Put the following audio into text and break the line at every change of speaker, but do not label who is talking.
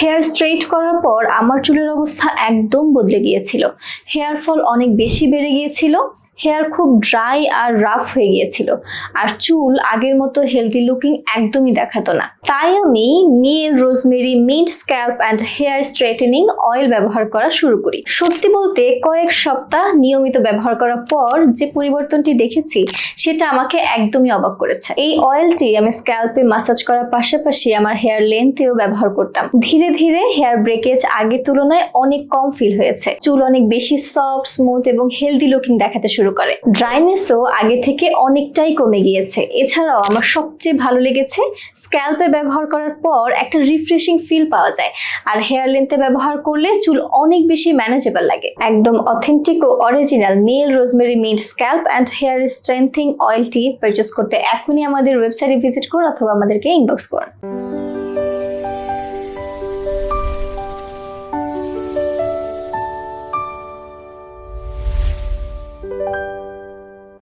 Hair straight করার পর আমার চুলের অবস্থা একদম বদলে গিয়েছিল। হেয়ার ফল অনেক বেশি বেড়ে গিয়েছিল, হেয়ার খুব ড্রাই আর রাফ হয়ে গিয়েছিল, আর চুল আগের মতো হেলদি লুকিং একদমই দেখাতো না। তাই আমি Neel rosemary mint scalp and hair straightening oil ব্যবহার করা শুরু করি। সত্যি বলতে কয়েক সপ্তাহ নিয়মিত ব্যবহার করার পর যে পরিবর্তনটি দেখেছি সেটা আমাকে একদমই অবাক করেছে। এই অয়েলটি আমি স্ক্যাল্পে মাসাজ করার পাশাপাশি আমার হেয়ার লেন্থেও ব্যবহার করতাম। ধীরে ধীরে হেয়ার ব্রেকেজ আগের তুলনায় অনেক কম ফিল হয়েছে। চুল অনেক বেশি সফট, স্মুথ এবং হেলদি লুকিং দেখাতে শুরু করে। ড্রাইনেসও আগে থেকে অনেকটাই কমে গিয়েছে। এছাড়াও আমার সবচেয়ে ভালো লেগেছে স্ক্যাল্পে ব্যবহার করার পর একটা রিফ্রেশিং ফিল পাওয়া যায়, আর হেয়ার লেন্থে ব্যবহার করলে চুল অনেক বেশি ম্যানেজেবল লাগে। একদম অথেন্টিক ও original Neel rosemary mint scalp and hair strengthening অয়েলটি পারচেজ করতে এখনই আমাদের ওয়েবসাইটে ভিজিট করুন অথবা আমাদেরকে ইনবক্স করুন।